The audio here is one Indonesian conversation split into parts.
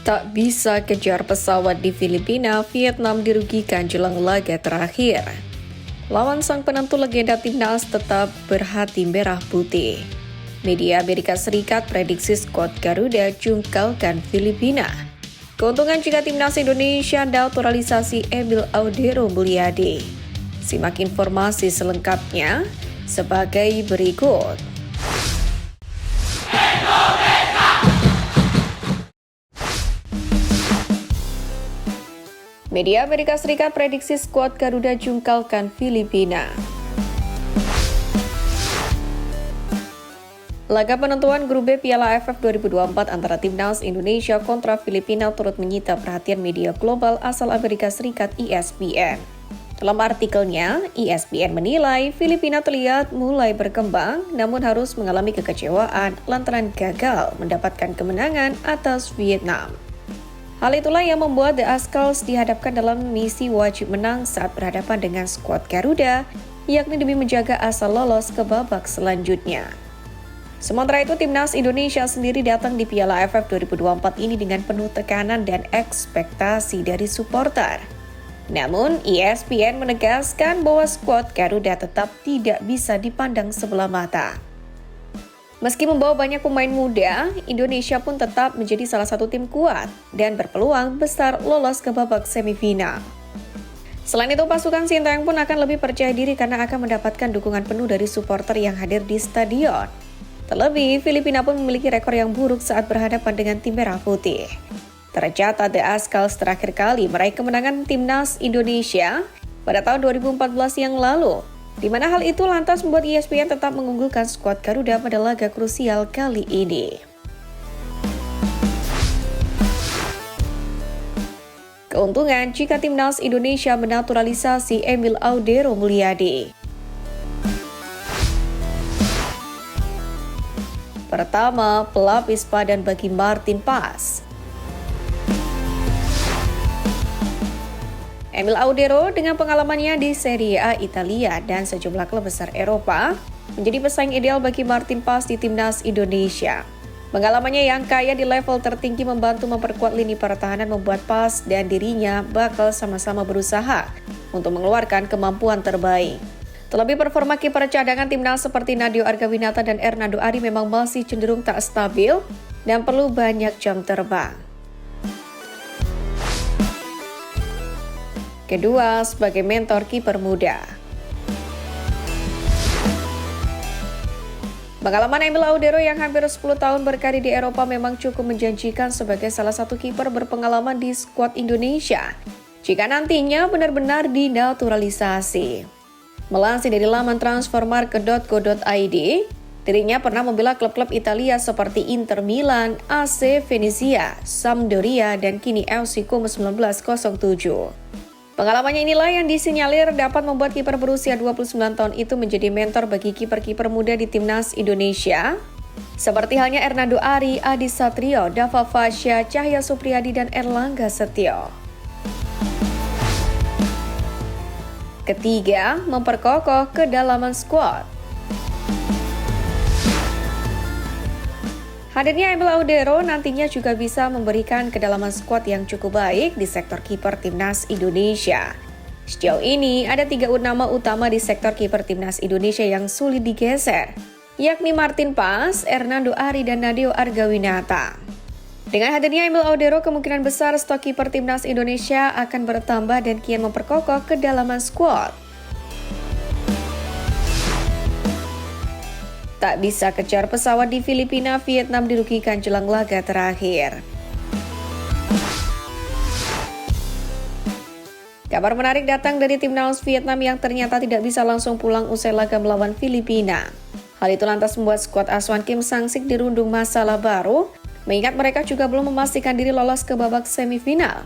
Tak bisa kejar pesawat di Filipina, Vietnam dirugikan jelang laga terakhir. Lawan sang penentu legenda timnas tetap berhati merah putih. Media Amerika Serikat prediksi skuad Garuda jungkalkan Filipina. Keuntungan jika timnas Indonesia naturalisasi Emil Audero Mulyadi. Simak informasi selengkapnya sebagai berikut. Media Amerika Serikat prediksi skuad Garuda jungkalkan Filipina. Laga penentuan Grup B Piala AFF 2024 antara timnas Indonesia kontra Filipina turut menyita perhatian media global asal Amerika Serikat ESPN. Dalam artikelnya, ESPN menilai Filipina terlihat mulai berkembang namun harus mengalami kekecewaan lantaran gagal mendapatkan kemenangan atas Vietnam. Hal itulah yang membuat The Azkals dihadapkan dalam misi wajib menang saat berhadapan dengan skuad Garuda, yakni demi menjaga asa lolos ke babak selanjutnya. Sementara itu, timnas Indonesia sendiri datang di Piala AFF 2024 ini dengan penuh tekanan dan ekspektasi dari supporter. Namun, ESPN menegaskan bahwa skuad Garuda tetap tidak bisa dipandang sebelah mata. Meski membawa banyak pemain muda, Indonesia pun tetap menjadi salah satu tim kuat dan berpeluang besar lolos ke babak semifinal. Selain itu, pasukan Sintayong pun akan lebih percaya diri karena akan mendapatkan dukungan penuh dari supporter yang hadir di stadion. Terlebih, Filipina pun memiliki rekor yang buruk saat berhadapan dengan tim merah putih. Tercatat The Azkals terakhir kali meraih kemenangan timnas Indonesia pada tahun 2014 yang lalu, di mana hal itu lantas membuat ESPN tetap mengunggulkan skuad Garuda pada laga krusial kali ini. Keuntungan jika timnas Indonesia menaturalisasi Emil Audero Mulyadi. Pertama, pelapis padan bagi Martin Paes. Emil Audero dengan pengalamannya di Serie A Italia dan sejumlah klub besar Eropa menjadi pesaing ideal bagi Martin Paes di timnas Indonesia. Pengalamannya yang kaya di level tertinggi membantu memperkuat lini pertahanan membuat Paes dan dirinya bakal sama-sama berusaha untuk mengeluarkan kemampuan terbaik. Terlebih performa kiper cadangan timnas seperti Nadeo Argawinata dan Hernando Ari memang masih cenderung tak stabil dan perlu banyak jam terbang. Kedua, sebagai mentor kiper muda. Pengalaman Emil Audero yang hampir 10 tahun berkarir di Eropa memang cukup menjanjikan sebagai salah satu kiper berpengalaman di skuad Indonesia jika nantinya benar-benar dinaturalisasi. Melansir dari laman transfermarkt.co.id, dirinya pernah membela klub-klub Italia seperti Inter Milan, AC Venezia, Sampdoria, dan kini FC Como 1907. Pengalamannya inilah yang disinyalir dapat membuat kiper berusia 29 tahun itu menjadi mentor bagi kiper-kiper muda di timnas Indonesia, seperti halnya Hernando Ari, Adi Satrio, Dava Fasya, Cahya Supriyadi, dan Erlangga Setio. Ketiga, memperkokoh kedalaman skuad. Hadirnya Emil Audero nantinya juga bisa memberikan kedalaman skuad yang cukup baik di sektor kiper timnas Indonesia. Sejauh ini ada 3 nama utama di sektor kiper timnas Indonesia yang sulit digeser, yakni Martin Paes, Hernando Ari, dan Nadeo Argawinata. Dengan hadirnya Emil Audero, kemungkinan besar stok kiper timnas Indonesia akan bertambah dan kian memperkokoh kedalaman skuad. Tak bisa kejar pesawat di Filipina, Vietnam dirugikan jelang laga terakhir. Kabar menarik datang dari timnas Vietnam yang ternyata tidak bisa langsung pulang usai laga melawan Filipina. Hal itu lantas membuat skuad asuhan Kim Sang-sik dirundung masalah baru, mengingat mereka juga belum memastikan diri lolos ke babak semifinal.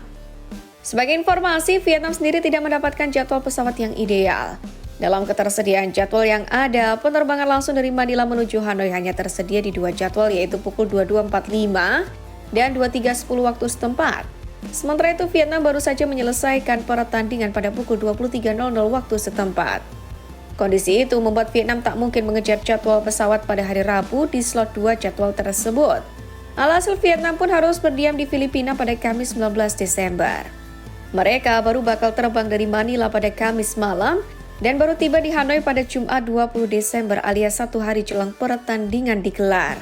Sebagai informasi, Vietnam sendiri tidak mendapatkan jadwal pesawat yang ideal. Dalam ketersediaan jadwal yang ada, penerbangan langsung dari Manila menuju Hanoi hanya tersedia di 2 jadwal, yaitu pukul 22.45 dan 23.10 waktu setempat. Sementara itu, Vietnam baru saja menyelesaikan pertandingan pada pukul 23.00 waktu setempat. Kondisi itu membuat Vietnam tak mungkin mengejar jadwal pesawat pada hari Rabu di slot 2 jadwal tersebut. Alhasil Vietnam pun harus berdiam di Filipina pada Kamis 19 Desember. Mereka baru bakal terbang dari Manila pada Kamis malam dan baru tiba di Hanoi pada Jumat 20 Desember alias 1 hari jelang pertandingan digelar.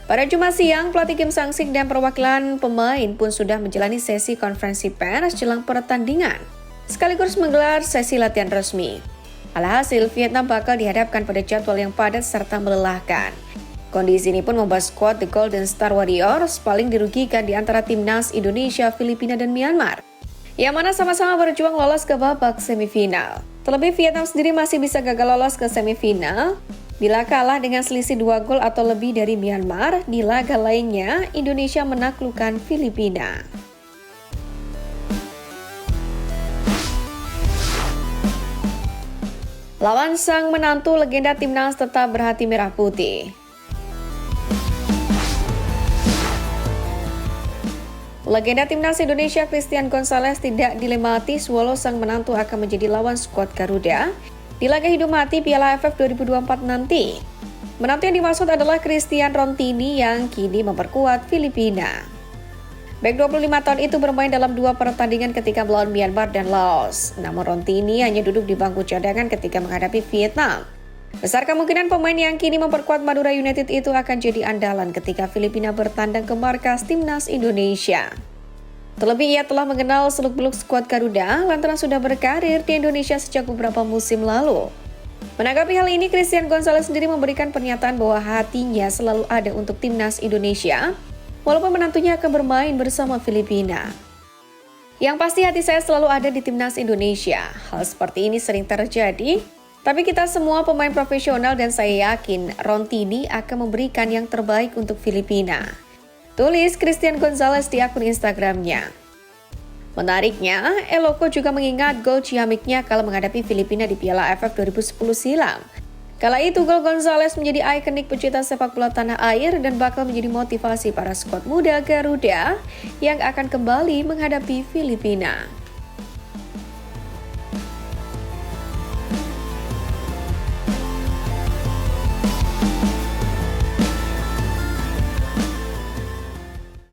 Pada Jumat siang, pelatih Kim Sang-sik dan perwakilan pemain pun sudah menjalani sesi konferensi pers jelang pertandingan, sekaligus menggelar sesi latihan resmi. Alhasil, Vietnam bakal dihadapkan pada jadwal yang padat serta melelahkan. Kondisi ini pun membuat skuad The Golden Star Warriors paling dirugikan di antara timnas Indonesia, Filipina, dan Myanmar, yang mana sama-sama berjuang lolos ke babak semifinal. Terlebih Vietnam sendiri masih bisa gagal lolos ke semifinal bila kalah dengan selisih 2 gol atau lebih dari Myanmar. Di laga lainnya, Indonesia menaklukkan Filipina. Lawan sang menantu legenda timnas tetap berhati merah putih. Legenda timnas Indonesia Christian Gonzalez tidak dilematis walau sang menantu akan menjadi lawan skuad Garuda di laga hidup mati Piala AFF 2024 nanti. Menantu yang dimaksud adalah Christian Rontini yang kini memperkuat Filipina. Bek 25 tahun itu bermain dalam 2 pertandingan ketika melawan Myanmar dan Laos. Namun Rontini hanya duduk di bangku cadangan ketika menghadapi Vietnam. Besar kemungkinan pemain yang kini memperkuat Madura United itu akan jadi andalan ketika Filipina bertandang ke markas timnas Indonesia. Terlebih ia telah mengenal seluk-beluk skuad Garuda lantaran sudah berkarir di Indonesia sejak beberapa musim lalu. Menanggapi hal ini, Christian Gonzalez sendiri memberikan pernyataan bahwa hatinya selalu ada untuk timnas Indonesia, walaupun menantunya akan bermain bersama Filipina. Yang pasti hati saya selalu ada di timnas Indonesia. Hal seperti ini sering terjadi, tapi kita semua pemain profesional dan saya yakin Rontini akan memberikan yang terbaik untuk Filipina. Tulis Christian Gonzalez di akun Instagramnya. Menariknya, Eloko juga mengingat gol ciamiknya kala menghadapi Filipina di Piala AFF 2010 silam. Kala itu gol Gonzalez menjadi ikonik pecinta sepak bola tanah air dan bakal menjadi motivasi para skuad muda Garuda yang akan kembali menghadapi Filipina.